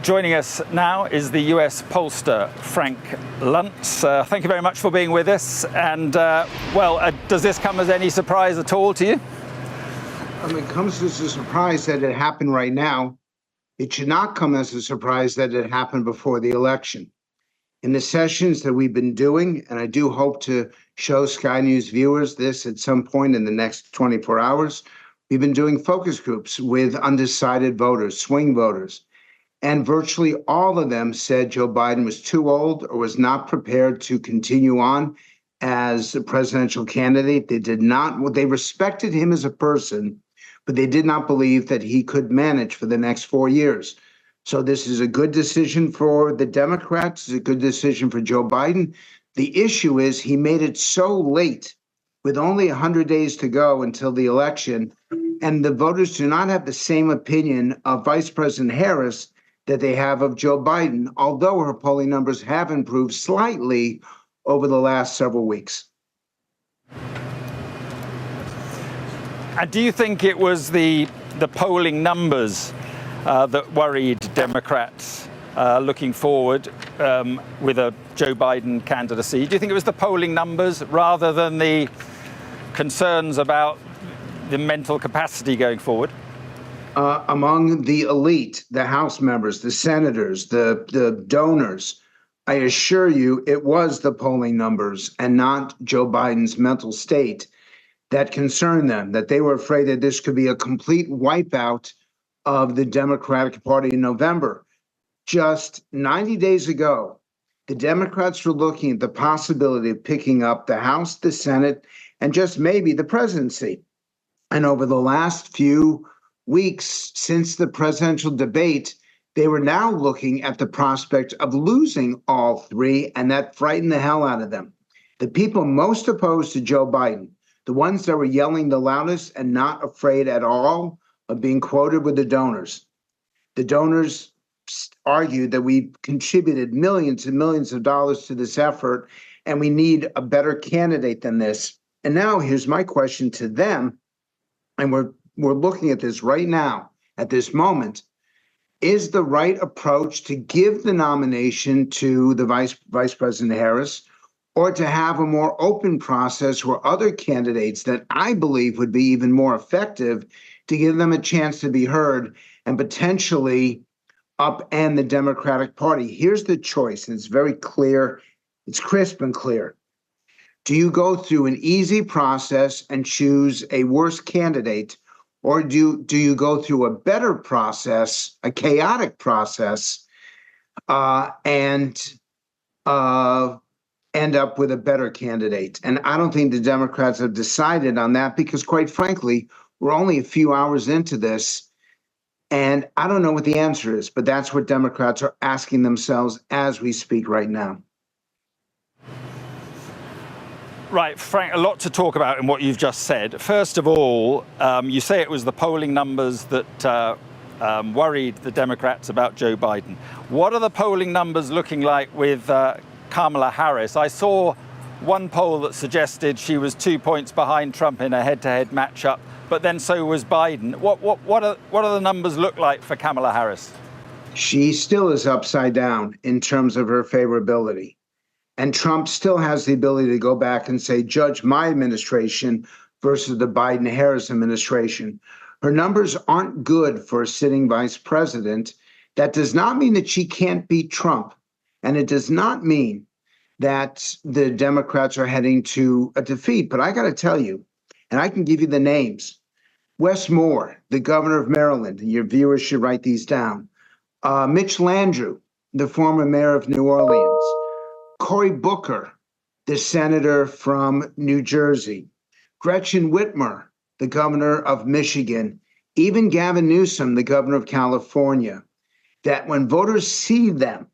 Joining us now is the US pollster, Frank Luntz. Thank you very much for being with us. And, does this come as any surprise at all to you? It comes as a surprise that it happened right now. It should not come as a surprise that it happened before the election. In the sessions that we've been doing, and I do hope to show Sky News viewers this at some point in the next 24 hours, we've been doing focus groups with undecided voters, swing voters. And virtually all of them said Joe Biden was too old or was not prepared to continue on as a presidential candidate. They respected him as a person, but they did not believe that he could manage for the next 4 years. So this is a good decision for the Democrats. It's a good decision for Joe Biden. The issue is he made it so late with only 100 days to go until the election. And the voters do not have the same opinion of Vice President Harris that they have of Joe Biden, although her polling numbers have improved slightly over the last several weeks. And do you think it was the polling numbers that worried Democrats looking forward with a Joe Biden candidacy? Do you think it was the polling numbers rather than the concerns about the mental capacity going forward? Among the elite, the House members, the senators, the donors, I assure you it was the polling numbers and not Joe Biden's mental state that concerned them, that they were afraid that this could be a complete wipeout of the Democratic Party in November. Just 90 days ago, the Democrats were looking at the possibility of picking up the House, the Senate, and just maybe the presidency. And over the last few weeks since the presidential debate, they were now looking at the prospect of losing all three, and that frightened the hell out of them. The people most opposed to Joe Biden, the ones that were yelling the loudest and not afraid at all of being quoted, with the donors. The donors argued that we contributed millions and millions of dollars to this effort, and we need a better candidate than this. And now here's my question to them, and we're looking at this right now, at this moment. Is the right approach to give the nomination to the Vice President Harris, or to have a more open process where other candidates that I believe would be even more effective, to give them a chance to be heard and potentially upend the Democratic Party? Here's the choice, and it's very clear. It's crisp and clear. Do you go through an easy process and choose a worse candidate, or do you go through a better process, a chaotic process, and end up with a better candidate? And I don't think the Democrats have decided on that, because quite frankly, we're only a few hours into this, and I don't know what the answer is, but that's what Democrats are asking themselves as we speak right now. Right, Frank, a lot to talk about in what you've just said. First of all, you say it was the polling numbers that worried the Democrats about Joe Biden. What are the polling numbers looking like with Kamala Harris? I saw one poll that suggested she was 2 points behind Trump in a head-to-head matchup, but then so was Biden. What are the numbers look like for Kamala Harris? She still is upside down in terms of her favorability. And Trump still has the ability to go back and say, judge my administration versus the Biden-Harris administration. Her numbers aren't good for a sitting vice president. That does not mean that she can't beat Trump. And it does not mean that the Democrats are heading to a defeat. But I got to tell you, and I can give you the names: Wes Moore, the governor of Maryland, and your viewers should write these down. Mitch Landrieu, the former mayor of New Orleans. Cory Booker, the senator from New Jersey. Gretchen Whitmer, the governor of Michigan. Even Gavin Newsom, the governor of California. That when voters see them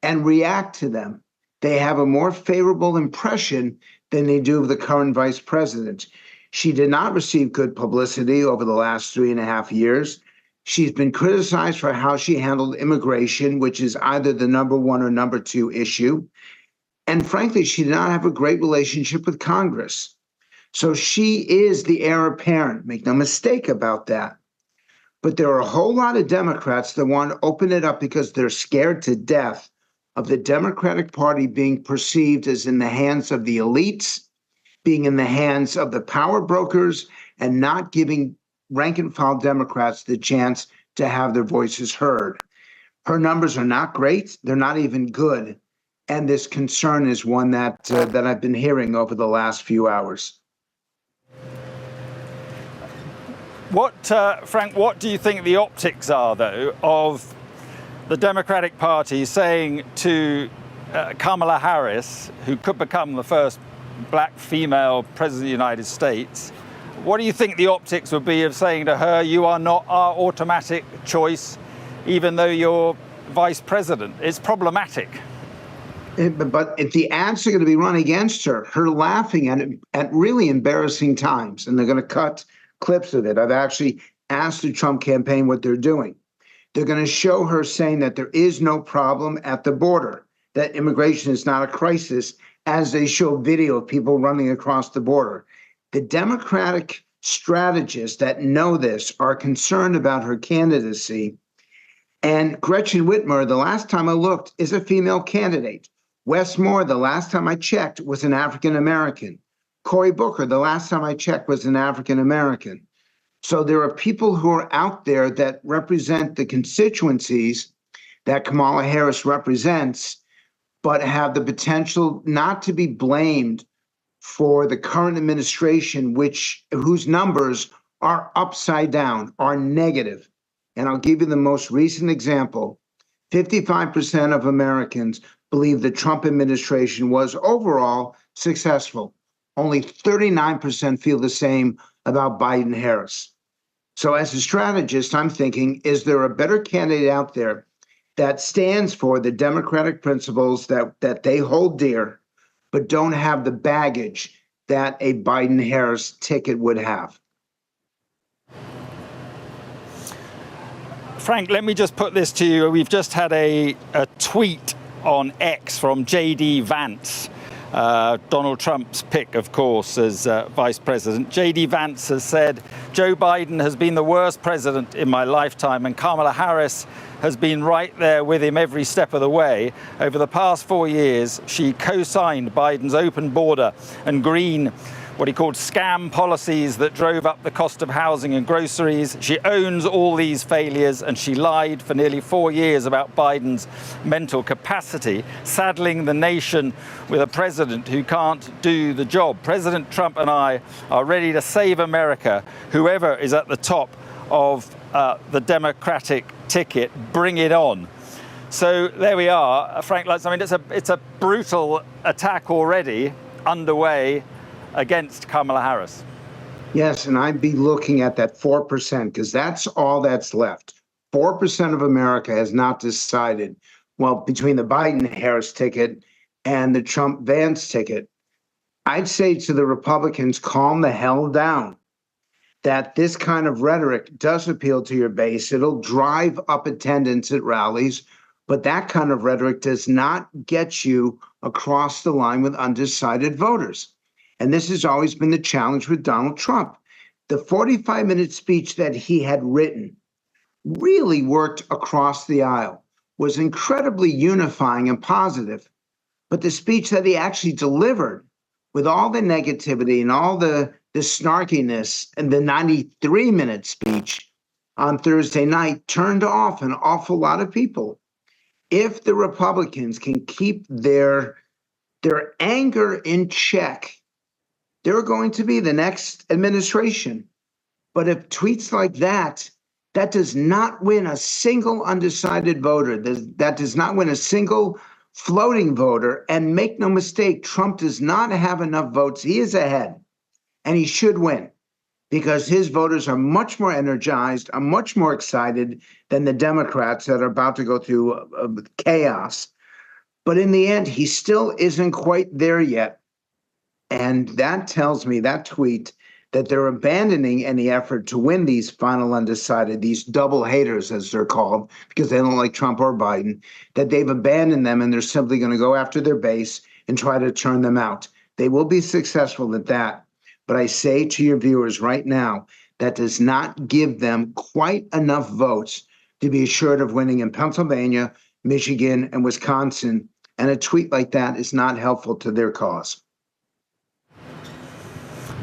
and react to them, they have a more favorable impression than they do of the current vice president. She did not receive good publicity over the last 3.5 years. She's been criticized for how she handled immigration, which is either the number one or number two issue. And frankly, she did not have a great relationship with Congress. So she is the heir apparent. Make no mistake about that. But there are a whole lot of Democrats that want to open it up because they're scared to death of the Democratic Party being perceived as in the hands of the elites, being in the hands of the power brokers, and not giving rank and file Democrats the chance to have their voices heard. Her numbers are not great. They're not even good. And this concern is one that I've been hearing over the last few hours. Frank, what do you think the optics are, though, of the Democratic Party saying to Kamala Harris, who could become the first black female president of the United States, what do you think the optics would be of saying to her, you are not our automatic choice, even though you're vice president? It's problematic. But if the ads are going to be run against her laughing at really embarrassing times, and they're going to cut clips of it. I've actually asked the Trump campaign what they're doing. They're going to show her saying that there is no problem at the border, that immigration is not a crisis, as they show video of people running across the border. The Democratic strategists that know this are concerned about her candidacy. And Gretchen Whitmer, the last time I looked, is a female candidate. Wes Moore, the last time I checked, was an African American. Cory Booker, the last time I checked, was an African American. So there are people who are out there that represent the constituencies that Kamala Harris represents, but have the potential not to be blamed for the current administration, whose numbers are upside down, are negative. And I'll give you the most recent example. 55% of Americans believe the Trump administration was overall successful. Only 39% feel the same about Biden-Harris. So as a strategist, I'm thinking, is there a better candidate out there that stands for the democratic principles that they hold dear, but don't have the baggage that a Biden-Harris ticket would have? Frank, let me just put this to you. We've just had a tweet on X from J.D. Vance, Donald Trump's pick, of course, as vice president. J.D. Vance has said, Joe Biden has been the worst president in my lifetime, and Kamala Harris has been right there with him every step of the way. Over the past 4 years, she co-signed Biden's open border and green, what he called scam policies that drove up the cost of housing and groceries. She owns all these failures, and she lied for nearly 4 years about Biden's mental capacity, saddling the nation with a president who can't do the job. President Trump and I are ready to save America, whoever is at the top of the Democratic ticket. Bring it on. So there we are, Frank Luntz. I mean, it's a brutal attack already underway against Kamala Harris. Yes, and I'd be looking at that 4%, because that's all that's left. 4% of America has not decided, well, between the Biden-Harris ticket and the Trump-Vance ticket. I'd say to the Republicans, calm the hell down. That this kind of rhetoric does appeal to your base. It'll drive up attendance at rallies, but that kind of rhetoric does not get you across the line with undecided voters. And this has always been the challenge with Donald Trump. The 45-minute speech that he had written really worked across the aisle, was incredibly unifying and positive. But the speech that he actually delivered, with all the negativity and all the snarkiness, and the 93-minute speech on Thursday night, turned off an awful lot of people. If the Republicans can keep their anger in check, they're going to be the next administration. But if tweets like that does not win a single undecided voter, that does not win a single floating voter, and make no mistake, Trump does not have enough votes. He is ahead, and he should win, because his voters are much more energized, are much more excited than the Democrats that are about to go through chaos. But in the end, he still isn't quite there yet. And that tells me, that tweet, that they're abandoning any effort to win these final undecided, these double haters, as they're called, because they don't like Trump or Biden, that they've abandoned them and they're simply going to go after their base and try to turn them out. They will be successful at that. But I say to your viewers right now that does not give them quite enough votes to be assured of winning in Pennsylvania, Michigan, and Wisconsin. And a tweet like that is not helpful to their cause.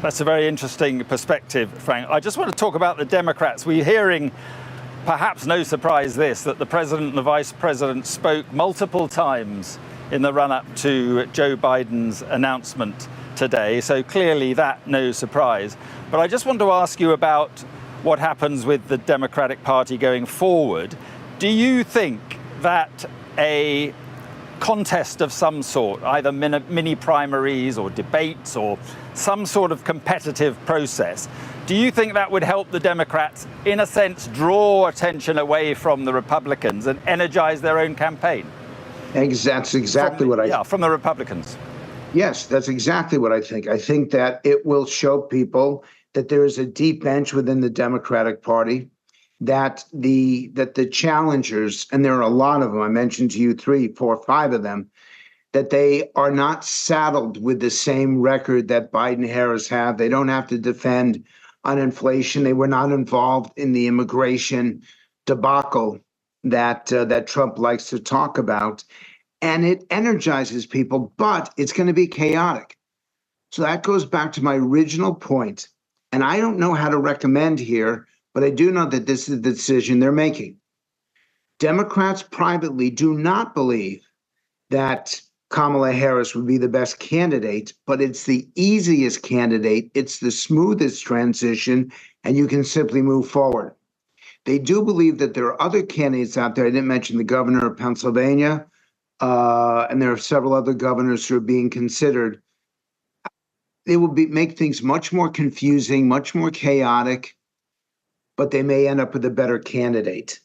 That's a very interesting perspective, Frank. I just want to talk about the Democrats. We're hearing, perhaps no surprise that the president and the vice president spoke multiple times in the run-up to Joe Biden's announcement today. So clearly that, no surprise. But I just want to ask you about what happens with the Democratic Party going forward. Do you think that a contest of some sort, either mini primaries or debates or some sort of competitive process, do you think that would help the Democrats, in a sense, draw attention away from the Republicans and energize their own campaign? That's exactly what I think. Yeah, from the Republicans. Yes, that's exactly what I think. I think that it will show people that there is a deep bench within the Democratic Party, that the challengers, and there are a lot of them, I mentioned to you 3, 4, 5 of them, that they are not saddled with the same record that Biden Harris have. They don't have to defend on inflation. They were not involved in the immigration debacle that Trump likes to talk about. And it energizes people, but it's going to be chaotic. So that goes back to my original point. And I don't know how to recommend here, but I do know that this is the decision they're making. Democrats privately do not believe that Kamala Harris would be the best candidate, but it's the easiest candidate. It's the smoothest transition, and you can simply move forward. They do believe that there are other candidates out there. I didn't mention the governor of Pennsylvania, and there are several other governors who are being considered. They will make things much more confusing, much more chaotic, but they may end up with a better candidate.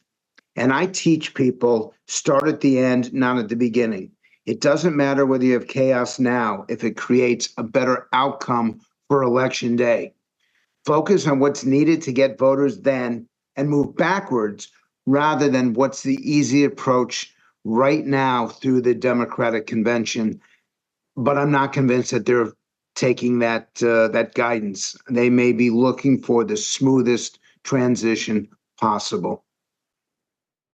And I teach people, start at the end, not at the beginning. It doesn't matter whether you have chaos now if it creates a better outcome for Election Day. Focus on what's needed to get voters then and move backwards rather than what's the easy approach right now through the Democratic convention. But I'm not convinced that they're taking that guidance. They may be looking for the smoothest transition possible.